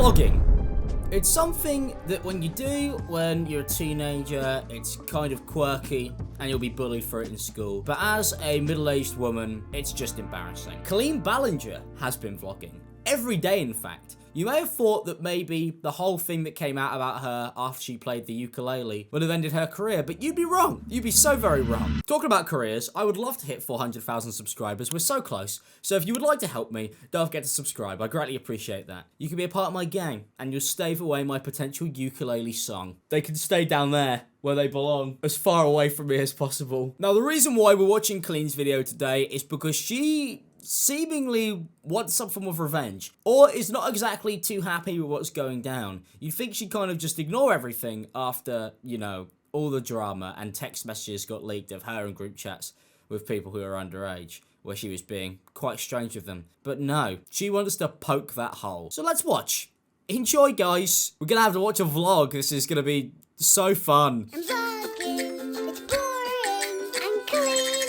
Vlogging. It's something that when you do when you're a teenager, it's kind of quirky and you'll be bullied for it in school. But as a middle-aged woman, it's just embarrassing. Colleen Ballinger has been vlogging. Every day, in fact. You may have thought that maybe the whole thing that came out about her after she played the ukulele would have ended her career, but you'd be wrong. You'd be so very wrong. Talking about careers, I would love to hit 400,000 subscribers. We're so close. So if you would like to help me, don't forget to subscribe. I greatly appreciate that. You can be a part of my gang, and you'll stave away my potential ukulele song. They can stay down there where they belong, as far away from me as possible. Now, the reason why we're watching Colleen's video today is because she seemingly wants some form of revenge, or is not exactly too happy with what's going down. You'd think she'd kind of just ignore everything after, you know, all the drama and text messages got leaked of her in group chats with people who are underage, where she was being quite strange with them. But no, she wants to poke that hole. So let's watch. Enjoy, guys. We're gonna have to watch a vlog. This is gonna be so fun. I'm vlogging, it's boring, I'm clean.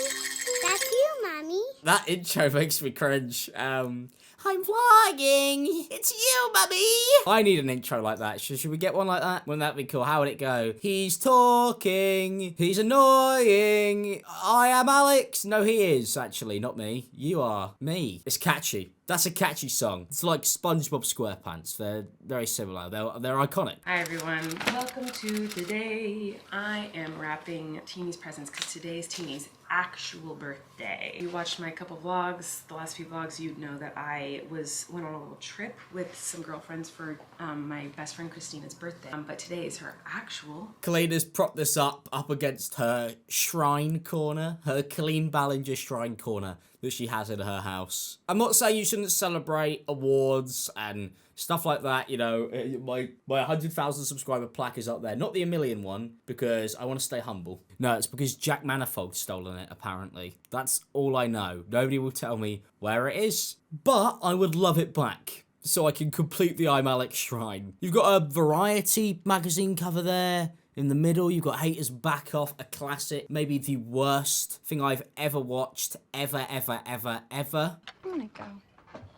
That's you, Mommy. That intro makes me cringe. I'm vlogging. It's you, Mummy. I need an intro like that. Should we get one like that? Wouldn't that be cool? How would it go? He's talking. He's annoying. I am Alex. No, he is, actually. Not me. You are me. It's catchy. That's a catchy song. It's like SpongeBob SquarePants. They're very similar. They're iconic. Hi everyone. Welcome to today. I am wrapping Teeny's presents because today is Teeny's actual birthday. You watched my couple vlogs, the last few vlogs, you'd know that I went on a little trip with some girlfriends for my best friend Christina's birthday. But today is her actual. Colleen has propped this up against her shrine corner, her Colleen Ballinger shrine corner that she has in her house. I'm not saying you shouldn't celebrate awards and stuff like that, you know, my 100,000 subscriber plaque is up there. Not the 1,000,000 one, because I want to stay humble. No, it's because Jack Manifold's stolen it, apparently. That's all I know. Nobody will tell me where it is, but I would love it back, so I can complete the ImAllexx shrine. You've got a Variety magazine cover there. In the middle, you've got Haters Back Off, a classic, maybe the worst thing I've ever watched, ever. I'm gonna go.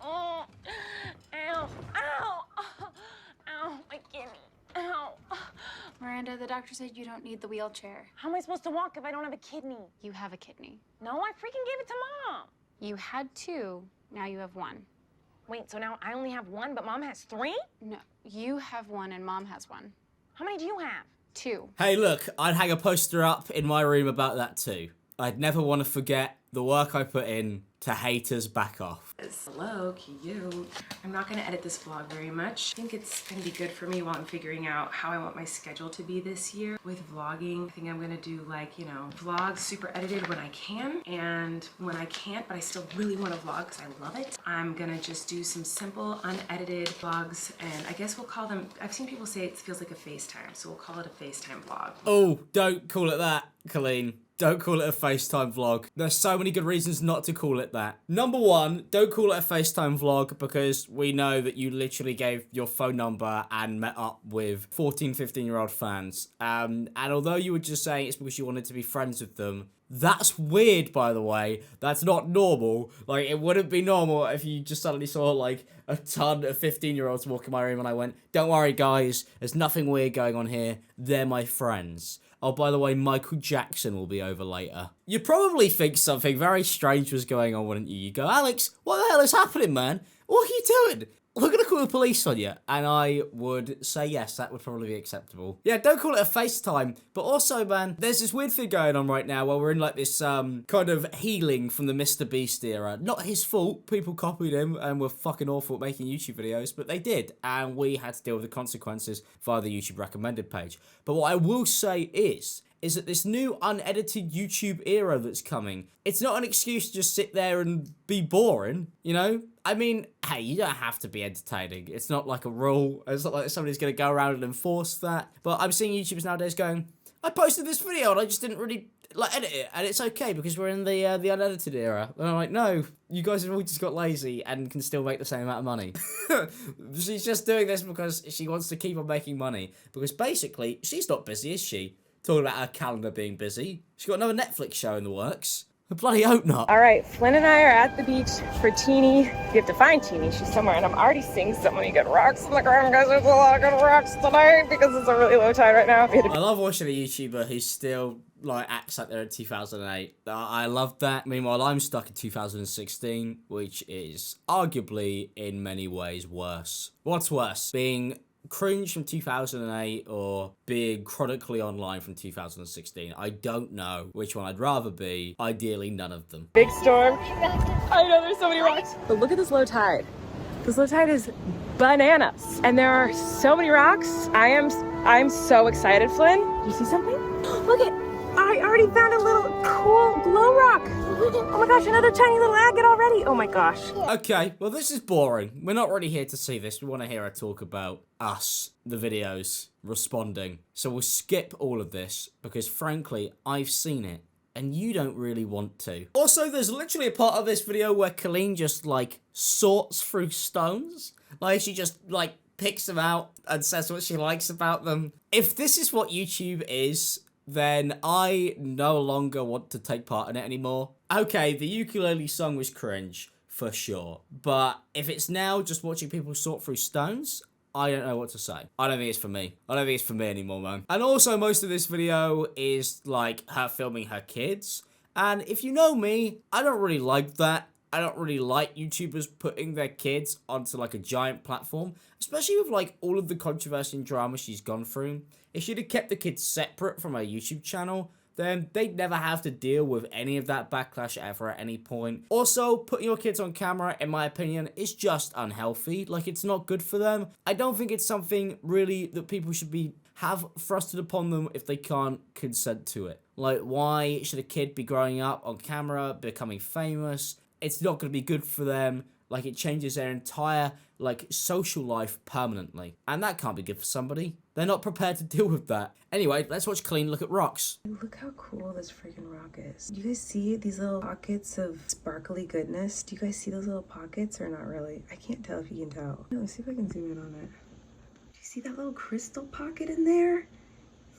Oh, ow, ow, ow, my kidney, ow. Miranda, the doctor said you don't need the wheelchair. How am I supposed to walk if I don't have a kidney? You have a kidney. No, I freaking gave it to Mom. You had two, now you have one. Wait, so now I only have one, but Mom has three? No, you have one and Mom has one. How many do you have? Two. Hey, look, I'd hang a poster up in my room about that too. I'd never want to forget the work I put in to Haters Back Off. Hello, cute. I'm not gonna edit this vlog very much. I think it's gonna be good for me while I'm figuring out how I want my schedule to be this year with vlogging. I think I'm gonna do, like, you know, vlogs super edited when I can, and when I can't, but I still really want to vlog because I love it, I'm gonna just do some simple, unedited vlogs, and I guess we'll call them, I've seen people say it feels like a FaceTime, so we'll call it a FaceTime vlog. Oh, don't call it that, Colleen. Don't call it a FaceTime vlog. There's so many good reasons not to call it that. Number one, don't call it a FaceTime vlog because we know that you literally gave your phone number and met up with 14, 15-year-old fans. And although you were just saying it's because you wanted to be friends with them, that's weird, by the way. That's not normal. Like, it wouldn't be normal if you just suddenly saw, like, a ton of 15-year-olds walk in my room and I went, don't worry, guys, there's nothing weird going on here. They're my friends. Oh, by the way, Michael Jackson will be over later. You probably think something very strange was going on, wouldn't you? You go, Alex, what the hell is happening, man? What are you doing? We're gonna call the police on you. And I would say yes, that would probably be acceptable. Yeah, don't call it a FaceTime. But also, man, there's this weird thing going on right now where we're in like this kind of healing from the Mr. Beast era. Not his fault. People copied him and were fucking awful at making YouTube videos, but they did. And we had to deal with the consequences via the YouTube recommended page. But what I will say is that this new unedited YouTube era that's coming, it's not an excuse to just sit there and be boring, you know? I mean, hey, you don't have to be entertaining. It's not like a rule. It's not like somebody's going to go around and enforce that. But I'm seeing YouTubers nowadays going, I posted this video and I just didn't really like edit it, and it's okay because we're in the unedited era. And I'm like, no, you guys have all just got lazy and can still make the same amount of money. She's just doing this because she wants to keep on making money. Because basically, she's not busy, is she? Talking about her calendar being busy. She's got another Netflix show in the works. I bloody hope not. All right, Flynn and I are at the beach for Teeny. You have to find Teeny. She's somewhere, and I'm already seeing so many good rocks on the ground, guys. There's a lot of good rocks tonight because it's a really low tide right now. I love watching a YouTuber who still like acts like they're in 2008. I love that. Meanwhile, I'm stuck in 2016, which is arguably in many ways worse. What's worse, being cringe from 2008 or being chronically online from 2016? I don't know which one I'd rather be. Ideally, none of them. Big storm. I know there's so many rocks. But look at this low tide. This low tide is bananas. And there are so many rocks. I'm so excited, Flynn. You see something? Look it. I already found a little cool glow rock. Oh my gosh, another tiny little agate already. Oh my gosh. Okay, well this is boring. We're not really here to see this. We want to hear her talk about us, the videos, responding. So we'll skip all of this because frankly, I've seen it and you don't really want to. Also, there's literally a part of this video where Colleen just like sorts through stones. Like she just like picks them out and says what she likes about them. If this is what YouTube is, then I no longer want to take part in it anymore. Okay, the ukulele song was cringe, for sure. But if it's now just watching people sort through stones, I don't know what to say. I don't think it's for me. I don't think it's for me anymore, man. And also, most of this video is, like, her filming her kids. And if you know me, I don't really like that. I don't really like YouTubers putting their kids onto, like, a giant platform. Especially with, like, all of the controversy and drama she's gone through. If she'd have kept the kids separate from her YouTube channel, then they'd never have to deal with any of that backlash ever at any point. Also, putting your kids on camera, in my opinion, is just unhealthy. Like, it's not good for them. I don't think it's something, really, that people should have thrusted upon them if they can't consent to it. Like, why should a kid be growing up on camera, becoming famous? It's not going to be good for them. Like, it changes their entire, like, social life permanently. And that can't be good for somebody. They're not prepared to deal with that. Anyway, let's watch Colleen look at rocks. Look how cool this freaking rock is. Do you guys see these little pockets of sparkly goodness? Do you guys see those little pockets or not really? I can't tell if you can tell. No, let's see if I can zoom in on it. Do you see that little crystal pocket in there?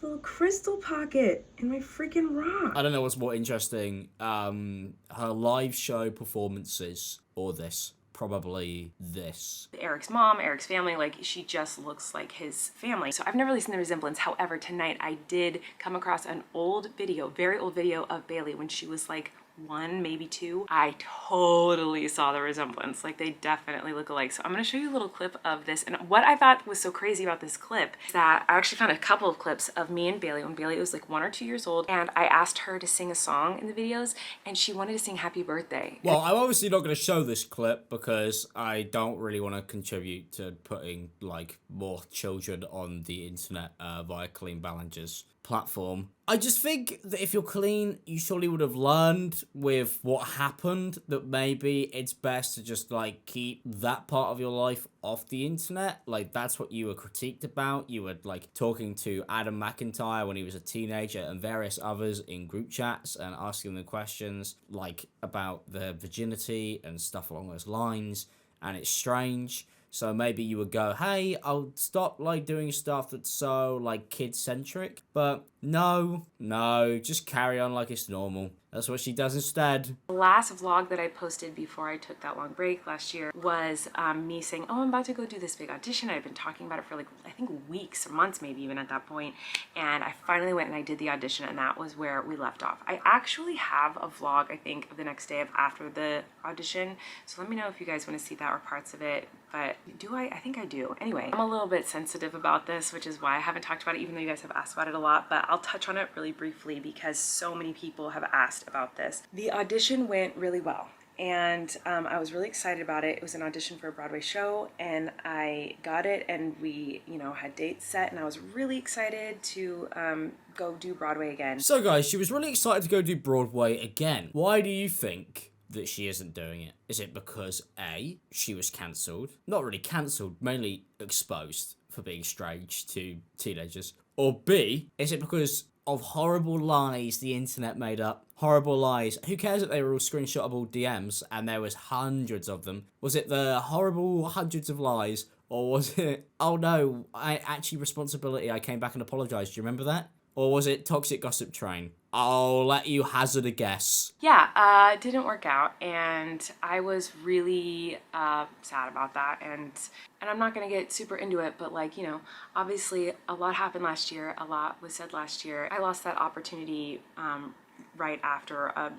Little crystal pocket in my freaking rock. I don't know what's more interesting, her live show performances or this. Probably this. Eric's mom, Eric's family, like she just looks like his family. So I've never really seen the resemblance. However, tonight I did come across an old video, very old video of Bailey when she was like 1, maybe 2. I totally saw the resemblance. Like they definitely look alike. So I'm gonna show you a little clip of this. And what I thought was so crazy about this clip is that I actually found a couple of clips of me and Bailey when Bailey was like 1 or 2 years old. And I asked her to sing a song in the videos and she wanted to sing Happy Birthday. Well, I'm obviously not going to show this clip because I don't really want to contribute to putting like more children on the internet via Colleen Ballinger's platform. I just think that if you're Colleen, you surely would have learned with what happened that maybe it's best to just like keep that part of your life off the internet. Like that's what you were critiqued about. You were like talking to Adam McIntyre when he was a teenager and various others in group chats and asking them questions like about their virginity and stuff along those lines. And it's strange. So maybe you would go, hey, I'll stop like doing stuff that's so like kid-centric. But no, just carry on like it's normal. That's what she does instead. The last vlog that I posted before I took that long break last year was me saying, oh, I'm about to go do this big audition. I've been talking about it for like, I think weeks or months maybe even at that point. And I finally went and I did the audition and that was where we left off. I actually have a vlog, I think, of the next day of after the audition. So let me know if you guys want to see that or parts of it. But do I? I think I do. Anyway, I'm a little bit sensitive about this, which is why I haven't talked about it, even though you guys have asked about it a lot, but I'll touch on it really briefly because so many people have asked about this. The audition went really well. And I was really excited about it. It was an audition for a Broadway show and I got it and we, you know, had dates set and I was really excited to go do Broadway again. So guys, she was really excited to go do Broadway again. Why do you think that she isn't doing it? Is it because A, she was cancelled? Not really cancelled, mainly exposed for being strange to teenagers. Or B, is it because of horrible lies the internet made up? Horrible lies. Who cares that they were all screenshotable DMs and there was hundreds of them? Was it the horrible hundreds of lies or was it, oh no, I actually responsibility, I came back and apologized. Do you remember that? Or was it Toxic Gossip Train? I'll let you hazard a guess. Yeah, it didn't work out, and I was really sad about that. And I'm not gonna get super into it, but like, you know, obviously a lot happened last year. A lot was said last year. I lost that opportunity right after a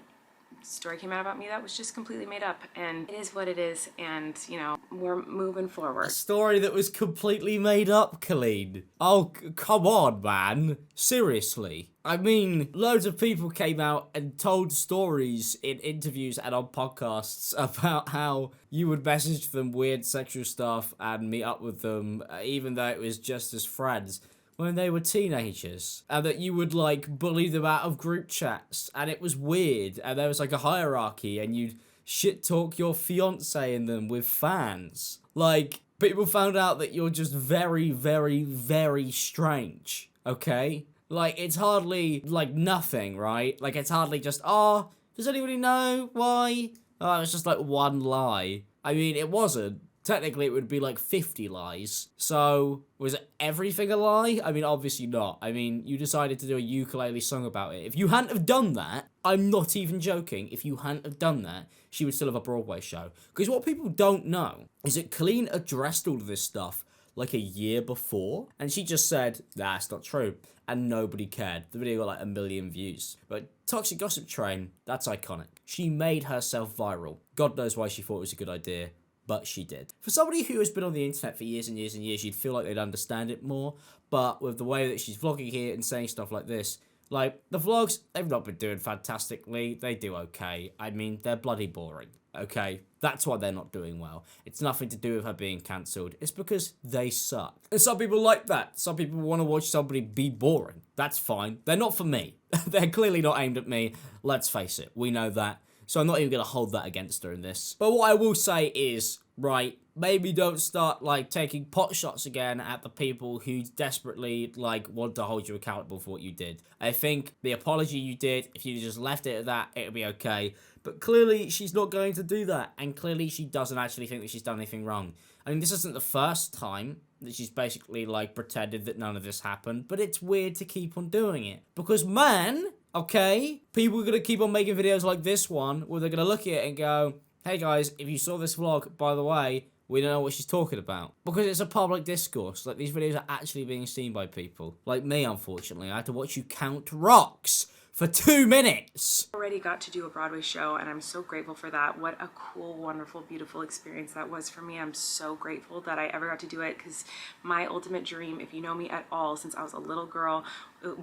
story came out about me that was just completely made up, and it is what it is, and you know, we're moving forward. A story that was completely made up, Colleen. Oh, come on, man. Seriously. I mean, loads of people came out and told stories in interviews and on podcasts about how you would message them weird sexual stuff and meet up with them, even though it was just as friends, when they were teenagers, and that you would like bully them out of group chats, and it was weird, and there was like a hierarchy, and you'd shit talk your fiance in them with fans. Like, people found out that you're just very, very, very strange, okay? Like, it's hardly like nothing, right? Like, it's hardly just, oh, does anybody know why? Oh, it's just like one lie. I mean, it wasn't. Technically, it would be like 50 lies. So, was it everything a lie? I mean, obviously not. I mean, you decided to do a ukulele song about it. If you hadn't have done that, I'm not even joking, if you hadn't have done that, she would still have a Broadway show. Because what people don't know is that Colleen addressed all of this stuff like a year before, and she just said, nah, it's not true. And nobody cared. The video got like 1 million views. But Toxic Gossip Train, that's iconic. She made herself viral. God knows why she thought it was a good idea, but she did. For somebody who has been on the internet for years and years and years, you'd feel like they'd understand it more. But with the way that she's vlogging here and saying stuff like this, like, the vlogs, they've not been doing fantastically. They do okay. I mean, they're bloody boring, okay? That's why they're not doing well. It's nothing to do with her being cancelled. It's because they suck. And some people like that. Some people want to watch somebody be boring. That's fine. They're not for me. They're clearly not aimed at me. Let's face it. We know that. So I'm not even going to hold that against her in this. But what I will say is, right, maybe don't start, like, taking pot shots again at the people who desperately, like, want to hold you accountable for what you did. I think the apology you did, if you just left it at that, it'll be okay. But clearly, she's not going to do that. And clearly, she doesn't actually think that she's done anything wrong. I mean, this isn't the first time that she's basically, like, pretended that none of this happened. But it's weird to keep on doing it. Because, man, okay, people are going to keep on making videos like this one, where they're going to look at it and go, hey guys, if you saw this vlog, by the way, we don't know what she's talking about. Because it's a public discourse. Like, these videos are actually being seen by people. Like me, unfortunately. I had to watch you count rocks for 2 minutes. Already got to do a Broadway show, and I'm so grateful for that. What a cool, wonderful, beautiful experience that was for me. I'm so grateful that I ever got to do it, because my ultimate dream, if you know me at all, since I was a little girl,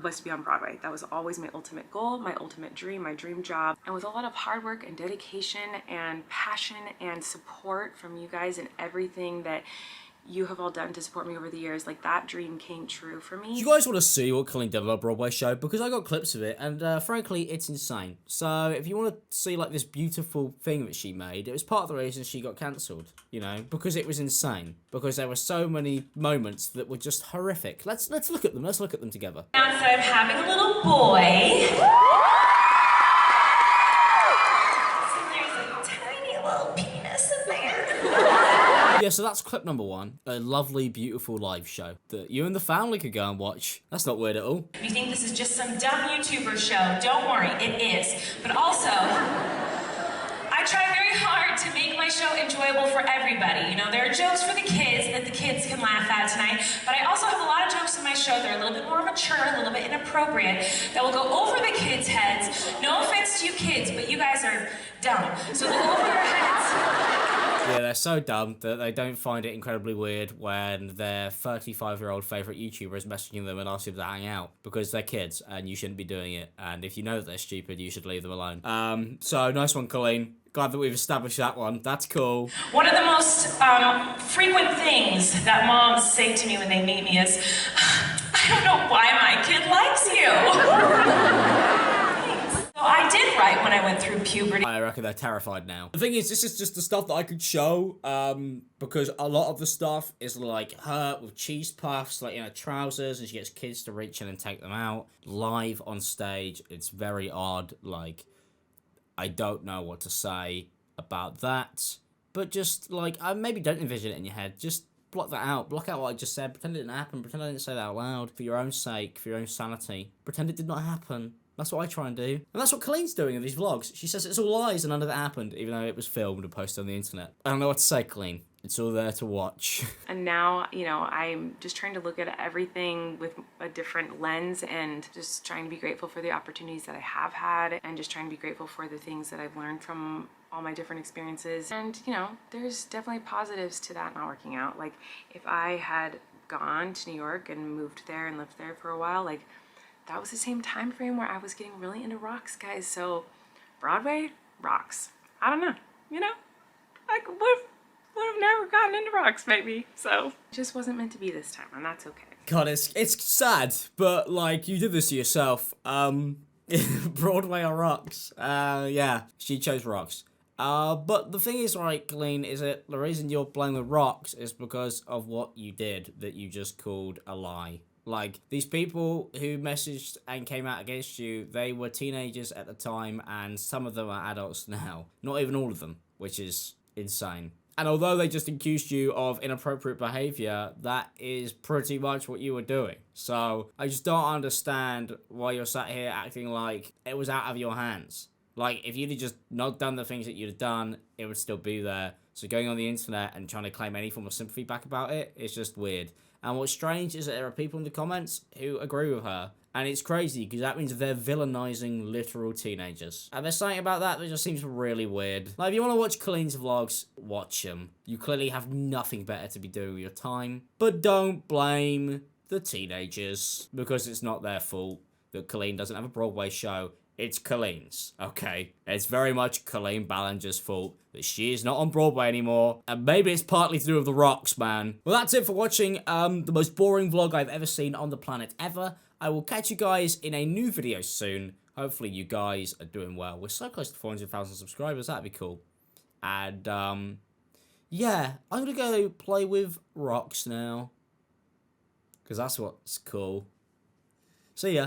was to be on Broadway. That was always my ultimate goal, my ultimate dream, my dream job. And with a lot of hard work and dedication and passion and support from you guys and everything that you have all done to support me over the years, like, that dream came true for me. Do you guys want to see what Colleen did on a Broadway show? Because I got clips of it, and frankly, it's insane. So if you want to see, like, this beautiful thing that she made, it was part of the reason she got cancelled, you know, because it was insane. Because there were so many moments that were just horrific. Let's look at them. Let's look at them together. Now, so I'm having a little boy. So there's a tiny little penis in there. Yeah, so that's clip number 1. A lovely, beautiful live show that you and the family could go and watch. That's not weird at all. If you think this is just some dumb YouTuber show, don't worry, it is. But also, I try very hard to make my show enjoyable for everybody. You know, there are jokes for the kids that the kids can laugh at tonight, but I also have a lot of jokes in my show that are a little bit more mature, a little bit inappropriate, that will go over the kids' heads. No offense to you kids, but you guys are dumb. So they'll go over your heads. Yeah, they're so dumb that they don't find it incredibly weird when their 35-year-old favourite YouTuber is messaging them and asking them to hang out, because they're kids and you shouldn't be doing it. And if you know that they're stupid, you should leave them alone. So nice one, Colleen. Glad that we've established that one. That's cool. One of the most frequent things that moms say to me when they meet me is, I don't know why my kid likes you. I did right when I went through puberty. I reckon they're terrified now. The thing is, this is just the stuff that I could show, because a lot of the stuff is like her with cheese puffs, like in her trousers, and she gets kids to reach in and take them out live on stage. It's very odd. Like, I don't know what to say about that, but just like, maybe don't envision it in your head. Just block that out. Block out what I just said. Pretend it didn't happen. Pretend I didn't say that out loud. For your own sake, for your own sanity. Pretend it did not happen. That's what I try and do. And that's what Colleen's doing in these vlogs. She says it's all lies and none of that happened, even though it was filmed and posted on the internet. I don't know what to say, Colleen. It's all there to watch. And now, you know, I'm just trying to look at everything with a different lens and just trying to be grateful for the opportunities that I have had and just trying to be grateful for the things that I've learned from all my different experiences. And, you know, there's definitely positives to that not working out. Like, if I had gone to New York and moved there and lived there for a while, like, that was the same time frame where I was getting really into rocks, guys. So Broadway, rocks. I don't know, you know? I would have never gotten into rocks, maybe. So it just wasn't meant to be this time, and that's okay. God, it's sad, but like you did this to yourself. Broadway or rocks? Yeah, she chose rocks. But the thing is, right, Colleen, is that the reason you're playing with rocks is because of what you did that you just called a lie. Like, these people who messaged and came out against you, they were teenagers at the time, and some of them are adults now. Not even all of them, which is insane. And although they just accused you of inappropriate behavior, that is pretty much what you were doing. So, I just don't understand why you're sat here acting like it was out of your hands. Like, if you'd have just not done the things that you'd have done, it would still be there. So going on the internet and trying to claim any form of sympathy back about it, it's just weird. And what's strange is that there are people in the comments who agree with her. And it's crazy, because that means they're villainizing literal teenagers. And there's something about that just seems really weird. Like, if you want to watch Colleen's vlogs, watch them. You clearly have nothing better to be doing with your time. But don't blame the teenagers, because it's not their fault that Colleen doesn't have a Broadway show. It's Colleen's, okay? It's very much Colleen Ballinger's fault that she is not on Broadway anymore. And maybe it's partly to do with the rocks, man. Well, that's it for watching the most boring vlog I've ever seen on the planet ever. I will catch you guys in a new video soon. Hopefully you guys are doing well. We're so close to 400,000 subscribers. That'd be cool. And, yeah. I'm gonna go play with rocks now. Because that's what's cool. See ya.